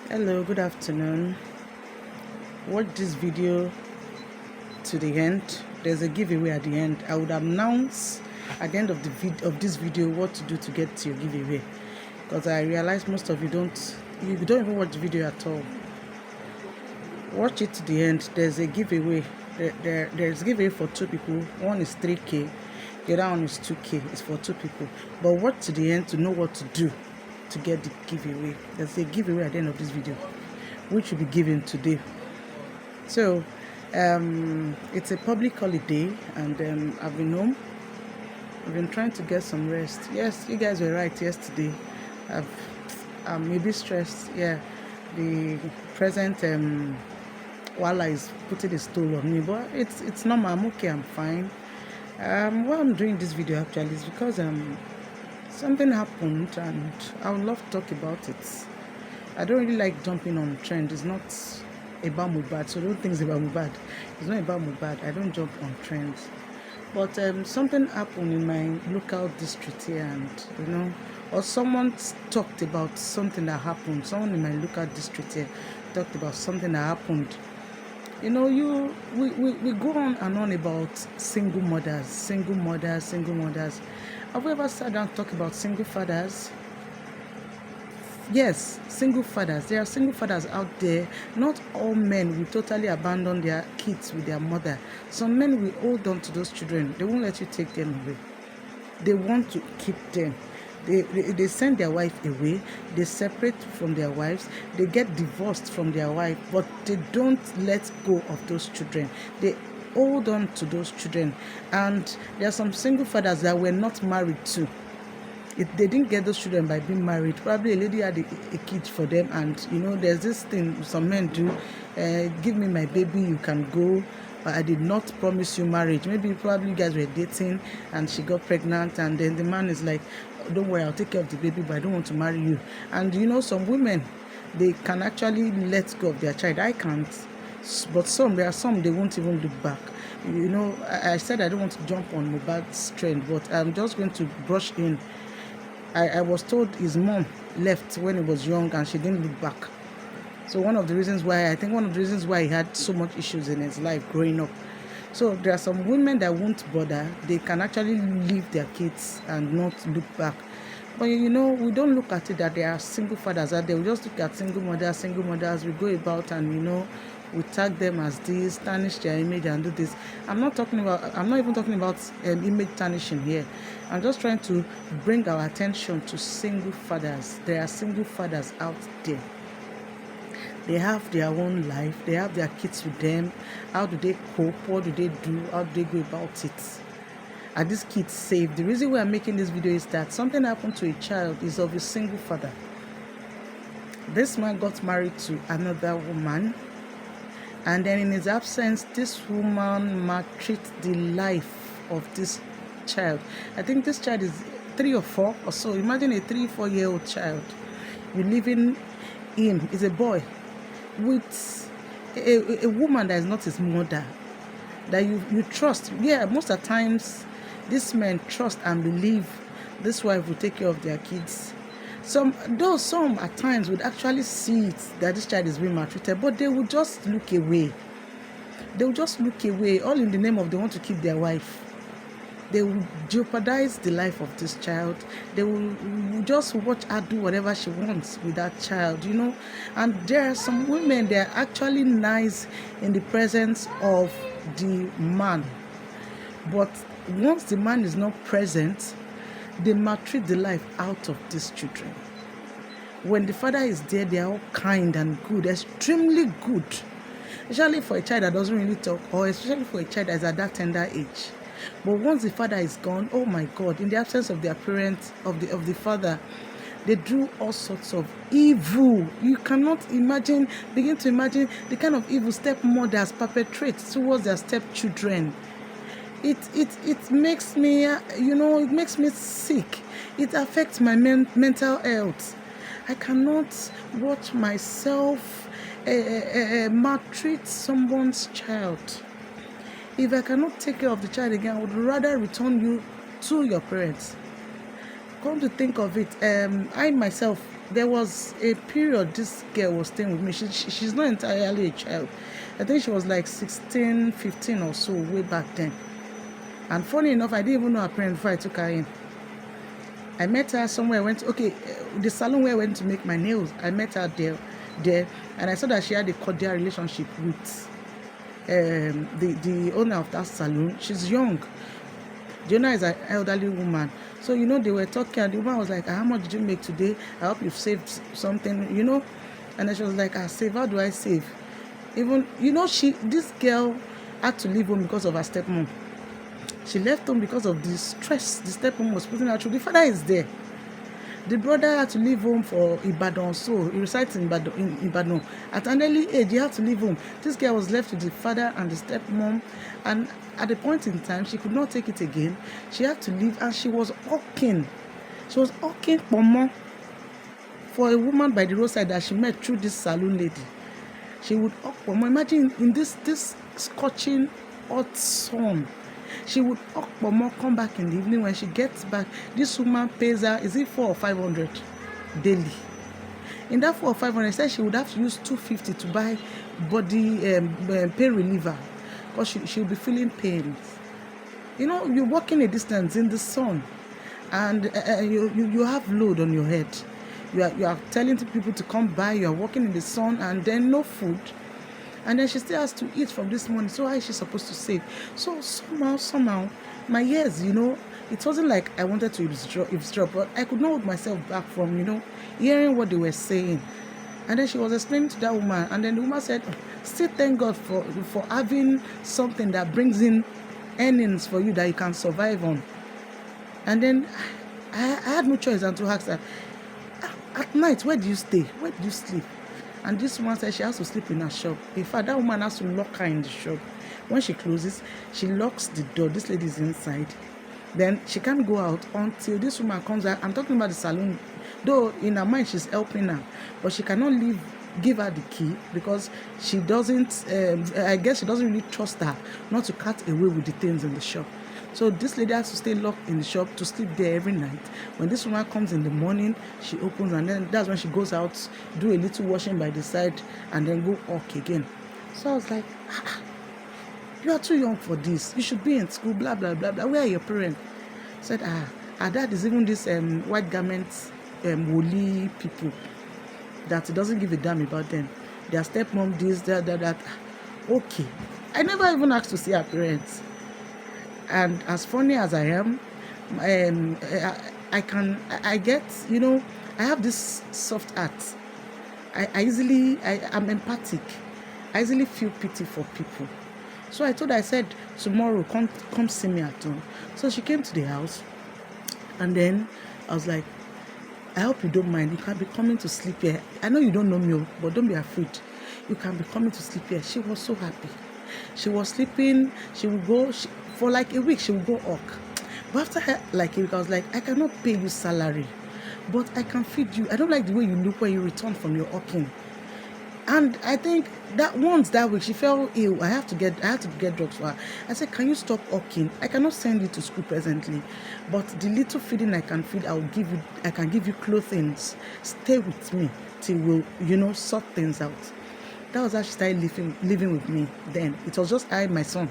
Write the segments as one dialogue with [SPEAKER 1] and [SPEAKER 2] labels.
[SPEAKER 1] Hello, good afternoon. Watch this video to the end. There's a giveaway at the end. I would announce at the end of this video what to do to get to your giveaway, because I realize most of you don't even watch the video at all. Watch it to the end. There's a giveaway. There's a giveaway for 2 people. One is 3K, the other one is 2K. It's for 2 people. But watch to the end to know what to do to get the giveaway. There's a giveaway at the end of this video, which will be given today. So it's a public holiday, and I've been home. I've been trying to get some rest. Yes, you guys were right yesterday. I'm a bit stressed. Yeah, the present Wala is putting a toll on me, but it's normal. I'm okay. I'm fine. Why I'm doing this video actually is because something happened, and I would love to talk about it. I don't really like jumping on trend. It's not about Mohbad, so don't think it's about Mohbad. It's not about Mohbad. I don't jump on trends. But something happened in my local district here, and or someone talked about something that happened. Someone in my local district here talked about something that happened. We go on and on about single mothers. Have we ever sat down and talked about single fathers? Yes, single fathers. There are single fathers out there. Not all men will totally abandon their kids with their mother. Some men will hold on to those children. They won't let you take them away. They want to keep them. They send their wife away. They separate from their wives. They get divorced from their wife, but they don't let go of those children. They hold on to those children. And there are some single fathers that were not married to. They didn't get those children by being married. Probably a lady had a kid for them, and there's this thing some men do: give me my baby, you can go, but I did not promise you marriage. Probably you guys were dating and she got pregnant, and then the man is like, don't worry, I'll take care of the baby, but I don't want to marry you. And some women, they can actually let go of their child. I can't, but there are some they won't even look back. I said I don't want to jump on Mohbad's trend, but I'm just going to brush in. I was told his mom left when he was young and she didn't look back. So one of the reasons why he had so much issues in his life growing up. So there are some women that won't bother. They can actually leave their kids and not look back. But we don't look at it that there are single fathers out there. We just look at single mothers. We go about and we tag them as this, tarnish their image and do this. I'm not even talking about image tarnishing here. I'm just trying to bring our attention to single fathers. There are single fathers out there. They have their own life. They have their kids with them. How do they cope? What do they do? How do they go about it? Are these kids safe? The reason why I'm making this video is that something happened to a child is of a single father. This man got married to another woman, and then in his absence, this woman maltreats the life of this child. I think this child is 3 or 4 or so. Imagine a 3-4-year-old child. You're leaving him, is a boy, with a woman that is not his mother, that you trust. Yeah, most of the times, these men trust and believe this wife will take care of their kids. Some at times would actually see it that this child is being maltreated, but they would just look away. All in the name of they want to keep their wife. They will jeopardize the life of this child. They will just watch her do whatever she wants with that child, And there are some women, they're actually nice in the presence of the man. But once the man is not present, they maltreat the life out of these children. When the father is there, they are all kind and good, extremely good. Especially for a child that doesn't really talk, or especially for a child that is at that tender age. But once the father is gone, oh my God, in the absence of their parents, of the father, they do all sorts of evil. You cannot begin to imagine the kind of evil stepmothers perpetrate towards their stepchildren. It makes me, it makes me sick. It affects my mental health. I cannot watch myself maltreat someone's child. If I cannot take care of the child again, I would rather return you to your parents. Come to think of it, I myself, there was a period this girl was staying with me. She's not entirely a child. I think she was like 16, 15 or so way back then. And funny enough, I didn't even know her parents before I took her in. I met her somewhere. The salon where I went to make my nails. I met her there, and I saw that she had a cordial relationship with the owner of that salon. She's young. The owner is an elderly woman. So, they were talking, and the woman was like, how much did you make today? I hope you've saved something, And then she was like, save, how do I save? Even, this girl had to leave home because of her stepmom. She left home because of the stress the stepmom was putting her through. The father is there. The brother had to leave home for Ibadan, so he resides in Ibadan. At an early age, he had to leave home. This girl was left with the father and the stepmom, and at a point in time, she could not take it again. She had to leave, and she was hawking. She was hawking pomo for a woman by the roadside that she met through this saloon lady. She would hawk pomo. Imagine in this scorching hot sun. She would hawk pomo, come back in the evening. When she gets back, this woman pays her, is it 400 or 500 daily? In that 400 or 500, said she would have to use 250 to buy body pain reliever, because she'll be feeling pains. You're walking a distance in the sun, and you have load on your head. You are telling people to come by. You are walking in the sun, and then no food. And then she still has to eat from this money. So how is she supposed to save? So somehow, my years, it wasn't like I wanted to eavesdrop, but I could not hold myself back from, hearing what they were saying. And then she was explaining to that woman, and then the woman said, still thank God for having something that brings in earnings for you that you can survive on. And then I had no choice than to ask her, at night, where do you stay? Where do you sleep? And this woman said she has to sleep in her shop. In fact, that woman has to lock her in the shop. When she closes, she locks the door. This lady is inside. Then she can't go out until this woman comes out. I'm talking about the salon. Though in her mind she's helping her, but she cannot give her the key, because she doesn't, I guess she doesn't really trust her not to cut away with the things in the shop. So this lady has to stay locked in the shop to sleep there every night. When this woman comes in the morning, she opens, and then that's when she goes out, do a little washing by the side, and then go walk again. So I was like, you are too young for this. You should be in school, blah, blah, blah, blah. Where are your parents? I said, her dad is even this white garments woolly people that doesn't give a damn about them. Their stepmom, this, that. Okay. I never even asked to see her parents. And as funny as I am, I get, I have this soft heart. I'm empathic. I easily feel pity for people. So I said, tomorrow, come see me at home. So she came to the house, and then I was like, I hope you don't mind. You can be coming to sleep here. I know you don't know me, but don't be afraid. You can be coming to sleep here. She was so happy. She was sleeping. She would go, for like a week, she would go hawk. But after like a week, I was like, I cannot pay you salary, but I can feed you. I don't like the way you look when you return from your hawking. And I think that once that week she fell ill. I had to get drugs for her. I said, can you stop hawking? I cannot send you to school presently, but the little feeding I can feed, I can give you clothing. Stay with me till we'll, sort things out. That was how she started living with me. Then it was just I, my son.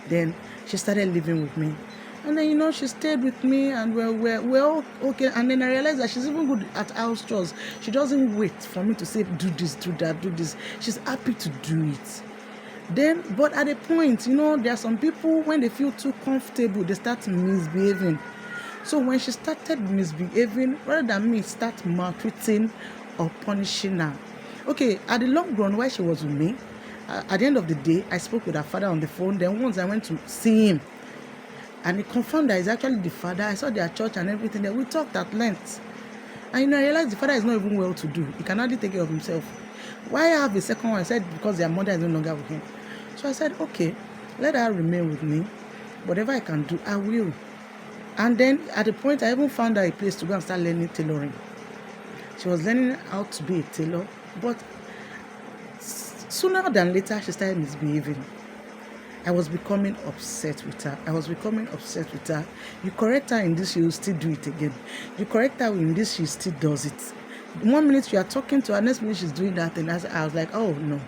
[SPEAKER 1] Then she started living with me. And then, she stayed with me, and we're all okay. And then I realized that she's even good at house chores. She doesn't wait for me to say, do this, do that, do this. She's happy to do it. Then, but at a point, there are some people, when they feel too comfortable, they start misbehaving. So when she started misbehaving, rather than me start maltreating or punishing her. Okay, at the long run, while she was with me, at the end of the day, I spoke with her father on the phone. Then once I went to see him, and he confirmed that it's actually the father. I saw their church and everything there. We talked at length. And I realized the father is not even well to do. He can hardly take care of himself. Why I have a second one? I said, because their mother is no longer with him. So I said, okay, let her remain with me. Whatever I can do, I will. And then at the point, I even found her a place to go and start learning tailoring. She was learning how to be a tailor. But sooner than later, she started misbehaving. I was becoming upset with her. You correct her in this, she will still do it again. You correct her in this, she still does it. 1 minute you are talking to her, next minute she's doing that thing. I was like, oh no,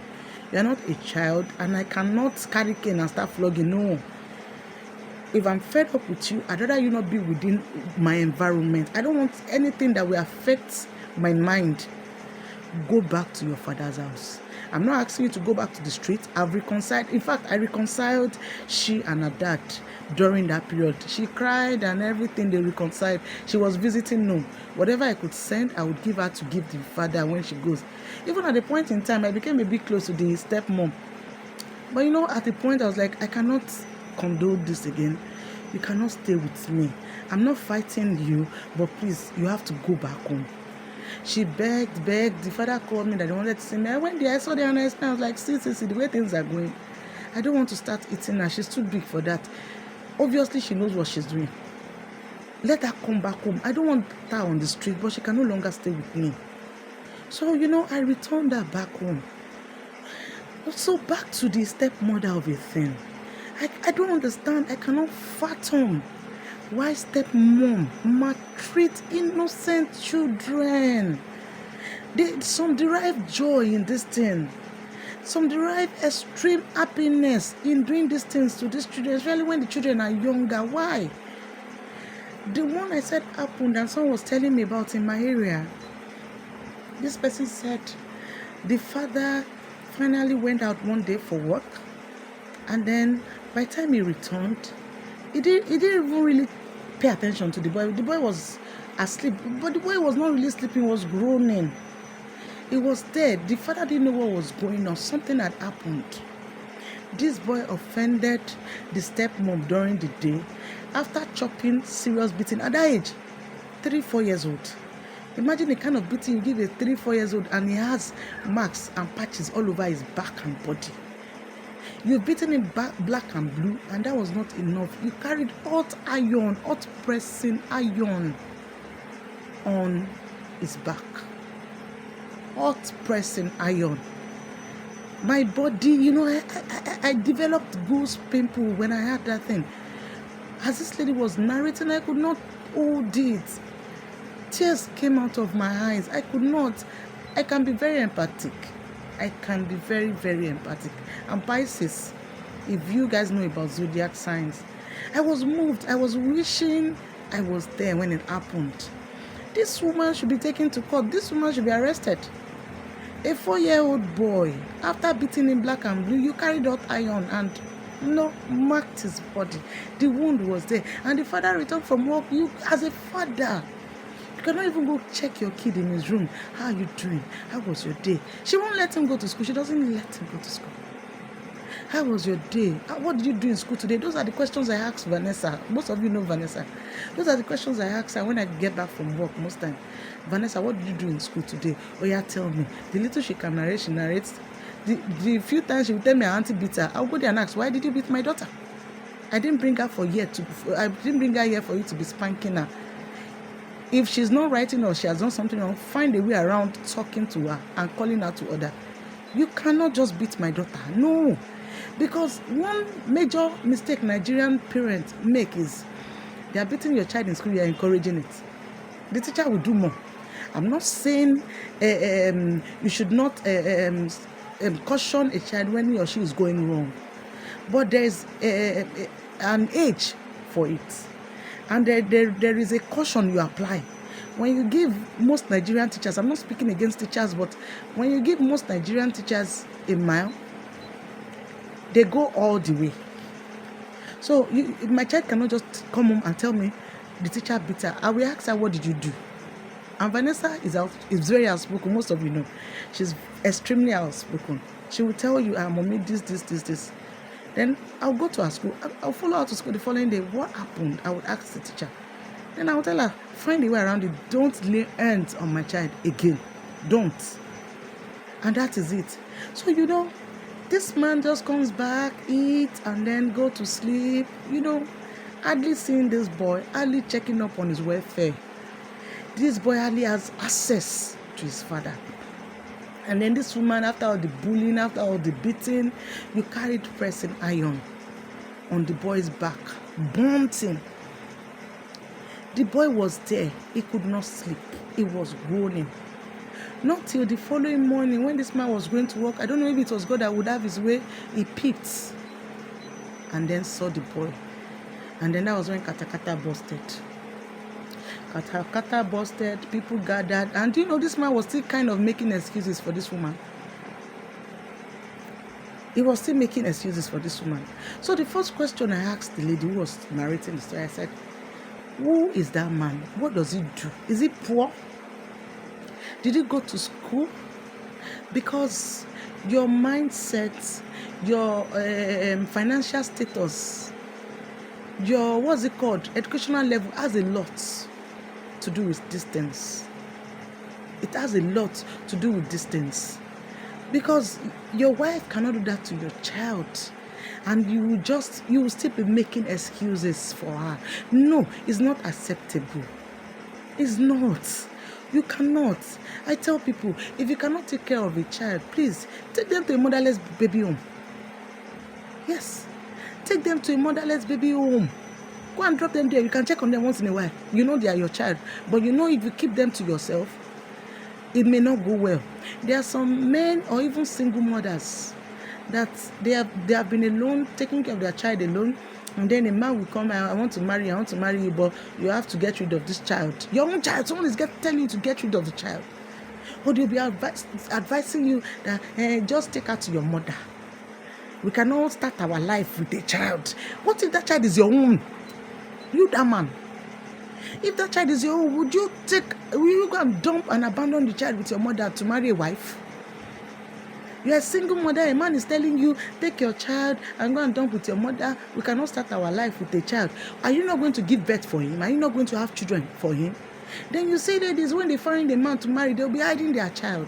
[SPEAKER 1] you're not a child, and I cannot carry cane and start flogging. No. If I'm fed up with you, I'd rather you not be within my environment. I don't want anything that will affect my mind. Go back to your father's house. I'm not asking you to go back to the street. I've reconciled. In fact, I reconciled she and her dad during that period. She cried and everything, they reconciled. She was visiting no. Whatever I could send, I would give her to give the father when she goes. Even at the point in time, I became a bit close to the stepmom. But you know, at the point I was like, I cannot condone this again. You cannot stay with me. I'm not fighting you, but please, you have to go back home. She begged. The father called me that they wanted to see me. I went there, I saw the honest. I was like, see, the way things are going, I don't want to start eating her. She's too big for that. Obviously, she knows what she's doing. Let her come back home. I don't want her on the street, but she can no longer stay with me. So, you know, I returned her back home. So back to the stepmother of a thing. I don't understand. I cannot fathom why stepmom maltreat innocent children. Some derive joy in this thing. Some derive extreme happiness in doing these things to these children, especially when the children are younger. Why? The one I said happened and someone was telling me about in my area. This person said the father finally went out one day for work, and then by the time he returned, he didn't even really pay attention to the boy. The boy was asleep, but the boy was not really sleeping, was groaning. He was dead. The father didn't know what was going on. Something had happened. This boy offended the stepmom during the day after chopping serious beating at that age, 3-4 years old. Imagine the kind of beating you give a 3-4 years old, and he has marks and patches all over his back and body. You've beaten him black and blue, and that was not enough. You carried hot pressing iron on his back. Hot pressing iron. My body, you know, I developed goose pimple when I had that thing. As this lady was narrating, I could not hold it. Tears came out of my eyes. I could not. I can be very empathic. I can be very, very empathic. I'm Pisces. If you guys know about zodiac signs, I was moved. I was wishing I was there when it happened. This woman should be taken to court. This woman should be arrested. A 4-year-old boy, after beating him black and blue, you carried out iron and marked his body. The wound was there. And the father returned from work. You, as a father, you cannot even go check your kid in his room. How are you doing? How was your day? She won't let him go to school. She doesn't let him go to school. How was your day? What did you do in school today? Those are the questions I ask Vanessa. Most of you know Vanessa. Those are the questions I ask her when I get back from work most time. Vanessa, what did you do in school today? Oh yeah, tell me. The little she can narrate, she narrates. The few times she will tell me her auntie beat her, I'll go there and ask, why did you beat my daughter? I didn't bring her here for you to be spanking her. If she's not writing or she has done something wrong, find a way around talking to her and calling her to order. You cannot just beat my daughter. No. Because one major mistake Nigerian parents make is they are beating your child in school, you are encouraging it. The teacher will do more. I'm not saying you should not caution a child when he or she is going wrong. But there is an age for it. And there is a caution you apply. When you give most Nigerian teachers, I'm not speaking against teachers, but when you give most Nigerian teachers a mile, they go all the way. So my child cannot just come home and tell me the teacher beat her. I will ask her, what did you do? And Vanessa is very outspoken. Most of you know. She's extremely outspoken. She will tell you, mommy, this. Then I'll go to her school. I'll follow her to school the following day. What happened? I would ask the teacher. Then I'll tell her, find a way around it. Don't lay hands on my child again. Don't. And that is it. So, this man just comes back, eat, and then go to sleep. Hardly seeing this boy, hardly checking up on his welfare. This boy hardly has access to his father. And then this woman, after all the bullying, after all the beating, you carried pressing iron on the boy's back, burnt him. The boy was there. He could not sleep. He was groaning. Not till the following morning when this man was going to work. I don't know if it was God that would have his way. He peeped and then saw the boy. And then that was when Katakata busted. Katakata busted, people gathered. And this man was still kind of making excuses for this woman. He was still making excuses for this woman. So the first question I asked the lady who was narrating the story, I said, who is that man? What does he do? Is he poor? Did he go to school? Because your mindset, your financial status, your, what's it called, educational level has a lot to do with distance. It has a lot to do with distance. Because your wife cannot do that to your child. And you will still be making excuses for her. No, it's not acceptable. It's not. You cannot. I tell people, if you cannot take care of a child, please take them to a motherless baby home. Yes. Take them to a motherless baby home. Go and drop them there. You can check on them once in a while. You know they are your child. But if you keep them to yourself, it may not go well. There are some men or even single mothers that they have been alone, taking care of their child alone, and then a man will come, I want to marry you, but you have to get rid of this child. Your own child, someone is telling you to get rid of the child. Or they'll be advising you that just take her to your mother. We cannot start our life with a child. What if that child is your own? You, that man. If that child is your own, will you go and dump and abandon the child with your mother to marry a wife? You're a single mother, a man is telling you, take your child and go and dump with your mother. We cannot start our life with a child. Are you not going to give birth for him? Are you not going to have children for him? Then you say that is when they find a man to marry, they'll be hiding their child.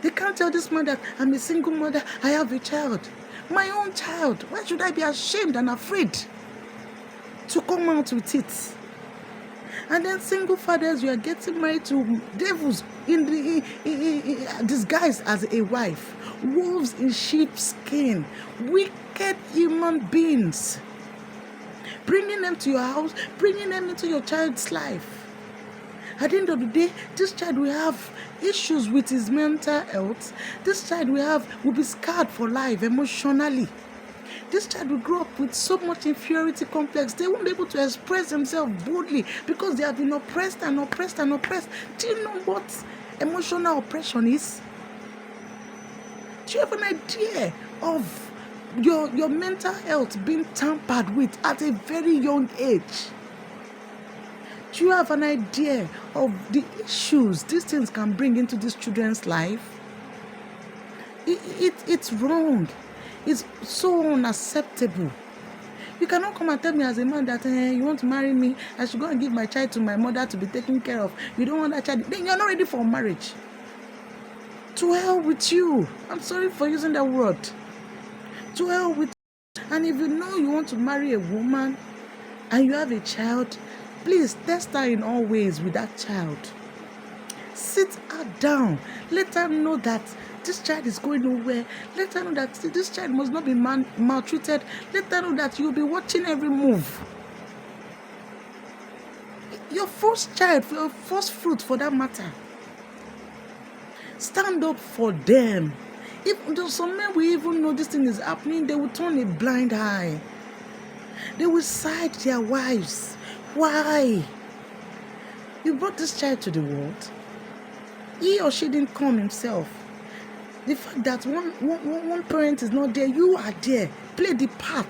[SPEAKER 1] They can't tell this man that I'm a single mother, I have a child. My own child. Why should I be ashamed and afraid to come out with it? And then single fathers, you are getting married to devils in disguised as a wife. Wolves in sheep's skin. Wicked human beings. Bringing them to your house, bringing them into your child's life. At the end of the day, this child will have issues with his mental health. This child will be scarred for life emotionally. This child will grow up with so much inferiority complex. They won't be able to express themselves boldly because they have been oppressed and oppressed and oppressed. Do you know what emotional oppression is? Do you have an idea of your mental health being tampered with at a very young age? Do you have an idea of the issues these things can bring into these children's life? It's wrong. It's so unacceptable. You cannot come and tell me as a man that you want to marry me, I should go and give my child to my mother to be taken care of. You don't want that child. Then you're not ready for marriage. To hell with you. I'm sorry for using that word. To hell with you. And if you know you want to marry a woman and you have a child, please test her in all ways with that child. Sit her down. Let her know that this child is going nowhere. Let her know that this child must not be maltreated. Let her know that you'll be watching every move. Your first child, your first fruit for that matter. Stand up for them. If some men will even know this thing is happening, they will turn a blind eye. They will side their wives. Why? You brought this child to the world. He or she didn't come himself. The fact that one parent is not there, you are there. Play the part.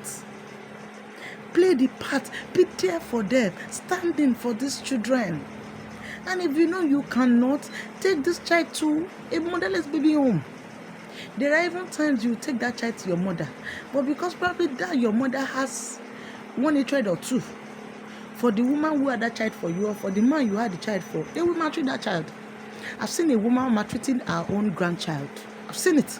[SPEAKER 1] Play the part. Be there for them. Stand in for these children. And if you know you cannot, take this child to a motherless baby home. There are even times you take that child to your mother. But because probably that your mother has one hatred or two for the woman who had that child for you or for the man you had the child for, they will maltreat that child. I've seen a woman maltreating her own grandchild. I've seen it.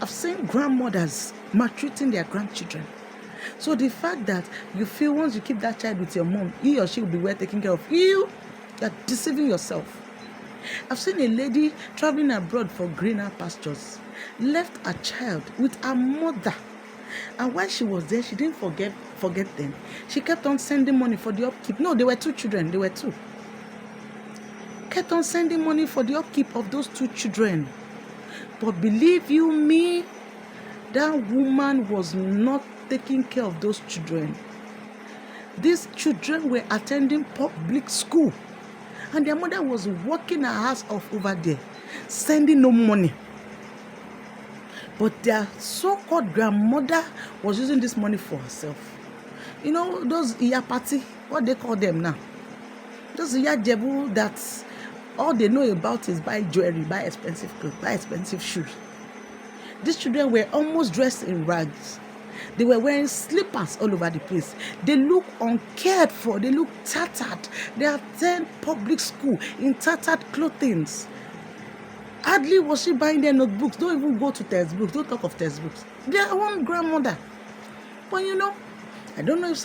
[SPEAKER 1] I've seen grandmothers maltreating their grandchildren. So the fact that you feel once you keep that child with your mom, he or she will be well taken care of, you're deceiving yourself. I've seen a lady traveling abroad for greener pastures, left a child with her mother. And while she was there, she didn't forget them. She kept on sending money for the upkeep. No, they were two children. They were two. kept on sending money for the upkeep of those 2 children. But believe you me, that woman was not taking care of those children. These children were attending public school, and their mother was working her ass off over there, sending no money. But their so-called grandmother was using this money for herself. You know, those Iya party, what they call them now? Those Iya Jebu that all they know about is buy jewelry, buy expensive clothes, buy expensive shoes. These children were almost dressed in rags. They were wearing slippers all over the place. They look uncared for. They look tattered. They attend public school in tattered clothing. Hardly was she buying their notebooks. Don't even go to textbooks. Don't talk of textbooks. Their own grandmother. But you know, I don't know if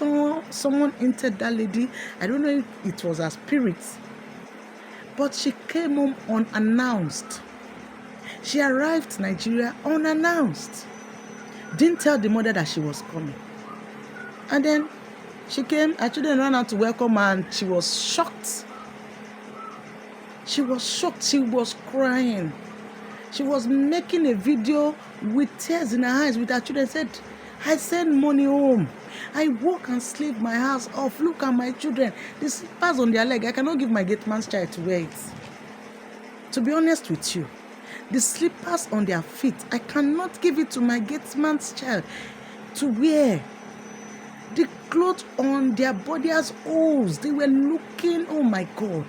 [SPEAKER 1] someone entered that lady. I don't know if it was her spirit. But she came home unannounced. She arrived in Nigeria unannounced. Didn't tell the mother that she was coming. And then she came, her children ran out to welcome her, and she was shocked. She was shocked. She was crying. She was making a video with tears in her eyes with her children. Said, I send money home. I work and slave my house off. Look at my children. The slippers on their leg. I cannot give my gate man's child to wear it. To be honest with you, the slippers on their feet, I cannot give it to my gate man's child to wear. The clothes on their body as holes. They were looking, oh my God.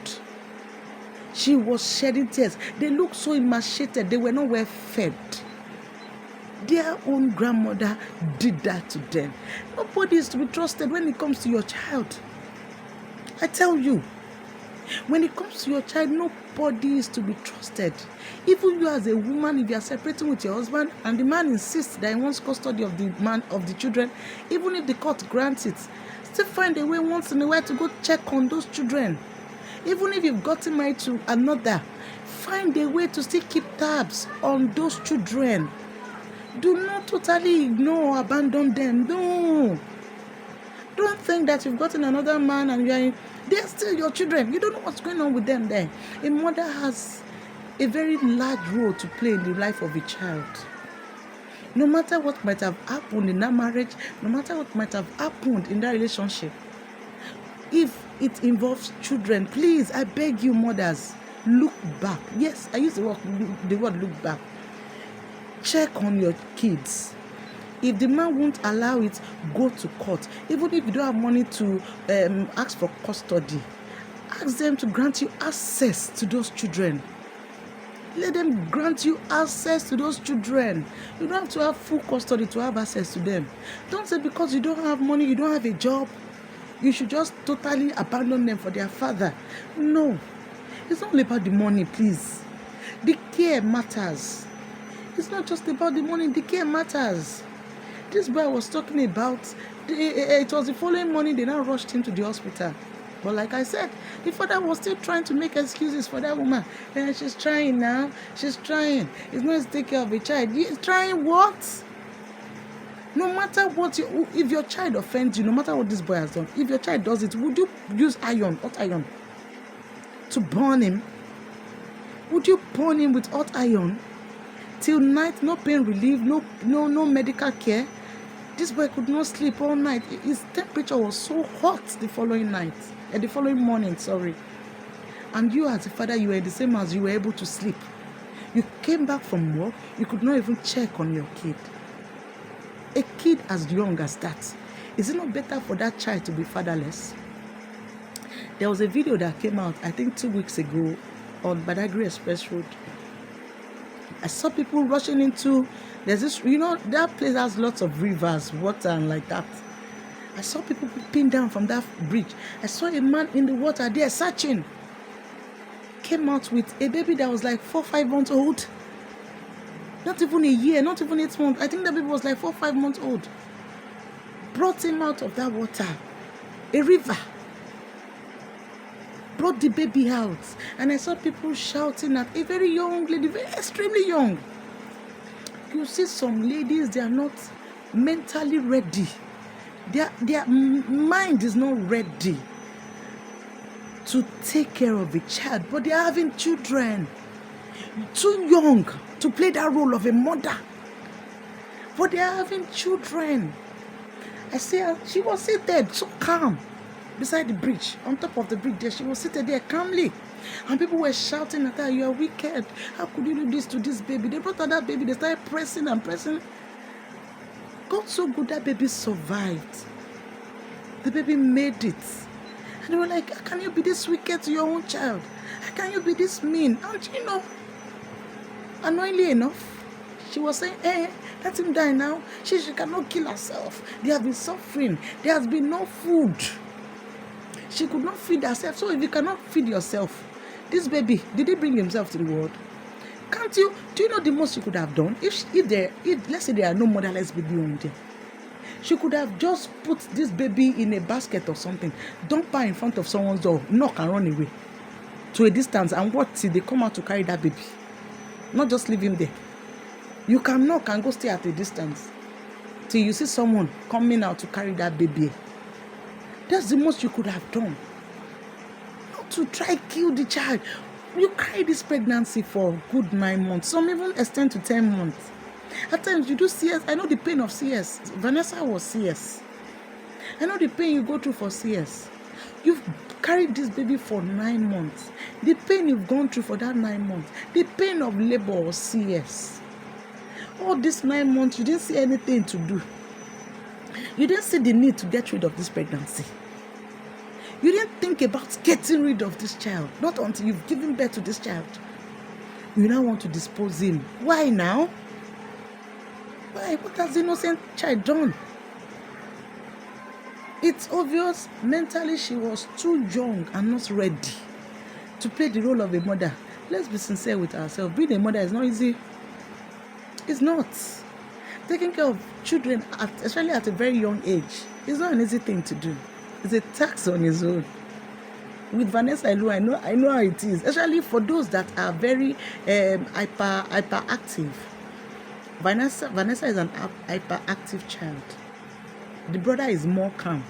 [SPEAKER 1] She was shedding tears. They looked so emaciated. They were not well fed. Their own grandmother did that to them. Nobody is to be trusted when it comes to your child. I tell you, when it comes to your child, nobody is to be trusted. Even you as a woman, if you are separating with your husband and the man insists that he wants custody of the children, even if the court grants it, still find a way once in a while to go check on those children. Even if you've gotten married to another, find a way to still keep tabs on those children. Do not totally ignore or abandon them. No. Don't think that you've gotten another man and they're still your children. You don't know what's going on with them there. A mother has a very large role to play in the life of a child. No matter what might have happened in that marriage, no matter what might have happened in that relationship, if it involves children, please, I beg you, mothers, look back. Yes, I use the word look back. Check on your kids. If the man won't allow it, go to court. Even if you don't have money to ask for custody, ask them to grant you access to those children. Let them grant you access to those children. You don't have to have full custody to have access to them. Don't say because you don't have money, you don't have a job, you should just totally abandon them for their father. No. It's not about the money, please. The care matters. It's not just about the money, the care matters. This boy was talking about, it was the following morning they now rushed him to the hospital. But like I said, the father was still trying to make excuses for that woman. And she's trying now. She's trying. It's not to take care of a child. You're trying what? No matter what, if your child offends you, no matter what this boy has done, if your child does it, would you use hot iron, to burn him? Would you burn him with hot iron? Till night, no pain relief, no medical care. This boy could not sleep all night. His temperature was so hot the following morning. And you as a father, you were the same as you were able to sleep. You came back from work, you could not even check on your kid. A kid as young as that, is it not better for that child to be fatherless? There was a video that came out, I think 2 weeks ago, on Badagry Express Road. I saw people rushing into, there's this, that place has lots of rivers, water and like that. I saw people pinned down from that bridge. I saw a man in the water there searching. Came out with a baby that was like 4-5 months old. Not even a year, not even 8 months. I think the baby was like 4-5 months old. Brought him out of that water, a river. Brought the baby out. And I saw people shouting at a very young lady, very extremely young. You see some ladies, they are not mentally ready. Their mind is not ready to take care of a child, but they are having children. Too young to play that role of a mother, but they are having children. I see her, she was seated so calm beside the bridge, on top of the bridge there. She was seated there calmly. And people were shouting at her, "You are wicked. How could you do this to this baby?" They brought her that baby, they started pressing and pressing. God so good, that baby survived. The baby made it. And they were like, "How can you be this wicked to your own child? How can you be this mean?" And annoyingly enough, she was saying, let him die now. She cannot kill herself. They have been suffering. There has been no food. She could not feed herself. So if you cannot feed yourself, this baby, did he bring himself to the world? Can't you? Do you know the most she could have done? If let's say there are no motherless baby on there, she could have just put this baby in a basket or something, dump her in front of someone's door, knock and run away to a distance and watch till they come out to carry that baby. Not just leave him there. You can knock and go stay at a distance till you see someone coming out to carry that baby. That's the most you could have done. Not to try kill the child. You carry this pregnancy for a good 9 months. Some even extend to 10 months. At times you do CS. I know the pain of CS. Vanessa was CS. I know the pain you go through for CS. You've carried this baby for 9 months. The pain you've gone through for that 9 months. The pain of labor or CS. All these 9 months, you didn't see anything to do. You didn't see the need to get rid of this pregnancy. You didn't think about getting rid of this child. Not until you've given birth to this child. You now want to dispose him. Why now? Why? What has the innocent child done? It's obvious mentally she was too young and not ready to play the role of a mother. Let's be sincere with ourselves. Being a mother is not easy. It's not. Taking care of children, especially at a very young age, is not an easy thing to do. It's a tax on its own. With Vanessa alone, I know how it is. Especially for those that are very hyperactive. Vanessa is an hyperactive child. The brother is more calm.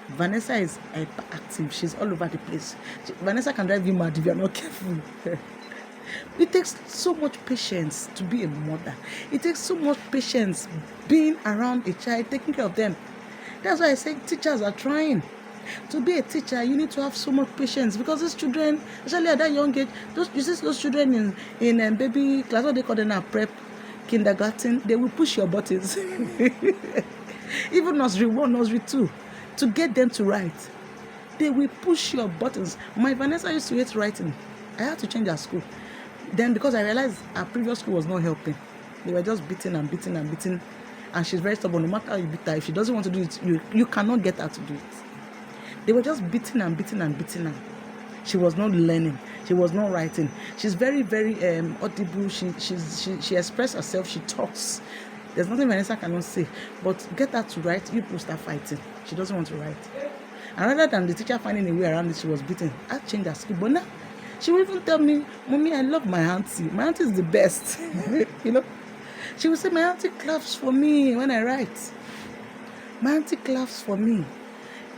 [SPEAKER 1] Vanessa is hyperactive. She's all over the place. Vanessa can drive you mad if you're not careful. It takes so much patience to be a mother. It takes so much patience being around a child, taking care of them. That's why I say teachers are trying. To be a teacher, you need to have so much patience, because these children, especially at that young age, you see those children in baby class, what they call them now, prep, kindergarten, they will push your buttons. Even nursery 1, nursery 2, to get them to write. They will push your buttons. My Vanessa used to hate writing. I had to change her school. Then because I realized our previous school was not helping. They were just beating and beating and beating. And she's very stubborn. No matter how you beat her, if she doesn't want to do it, you cannot get her to do it. They were just beating and beating and beating her. She was not learning. She was not writing. She's very, very audible. She expresses herself. She talks. There's nothing Vanessa cannot say. But get her to write, you people start fighting. She doesn't want to write. And rather than the teacher finding a way around it, she was beaten. I changed her school. But now, she will even tell me, "Mommy, I love my auntie. My auntie is the best." She will say, "My auntie claps for me when I write. My auntie claps for me.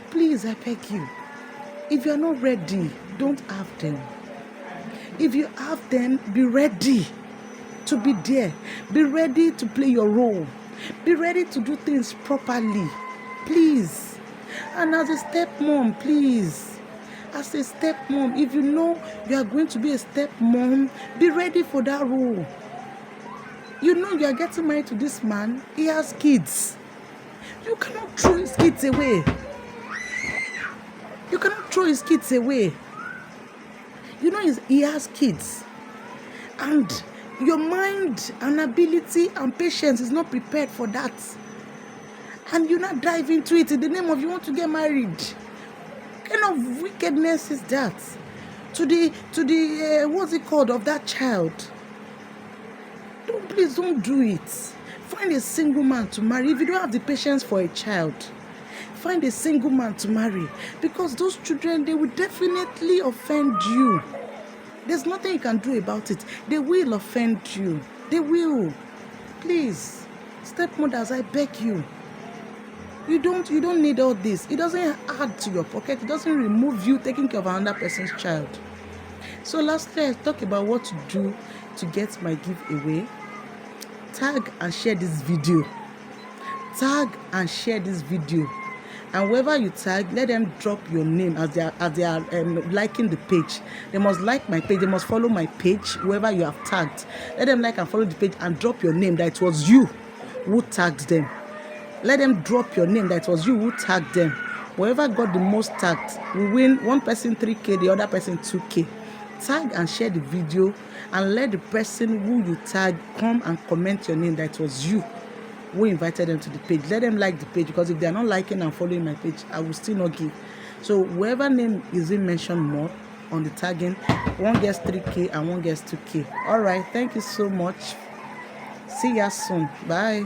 [SPEAKER 1] Please, I beg you. If you are not ready, don't have them. If you have them, be ready to be there. Be ready to play your role. Be ready to do things properly. Please." And as a stepmom, please. As a stepmom, if you know you are going to be a stepmom, be ready for that role. You know you are getting married to this man. He has kids. You cannot throw his kids away. You cannot throw his kids away. You know he has kids. And your mind and ability and patience is not prepared for that. And you not dive into it in the name of you want to get married. What kind of wickedness is that? To the what's it called, of that child? Please don't do it. Find a single man to marry. If you don't have the patience for a child, find a single man to marry, because those children, they will definitely offend you. There's nothing you can do about it. They will offend you. They will. Please, stepmothers, I beg you. You don't need all this. It doesn't add to your pocket. It doesn't remove you taking care of another person's child. So lastly, I talk about what to do to get my giveaway. Tag and share this video. Tag and share this video. And whoever you tag, let them drop your name as they are liking the page. They must like my page. They must follow my page. Whoever you have tagged, let them like and follow the page and drop your name that it was you who tagged them. Let them drop your name that it was you who tagged them. Whoever got the most tagged will win. One person 3K, the other person 2K. Tag and share the video and let the person who you tag come and comment your name that it was you who invited them to the page. Let them like the page, because if they are not liking and following my page, I will still not give. So whoever name is in mentioned more on the tagging, one gets 3K and one gets 2K. All right, thank you so much. See ya soon. Bye.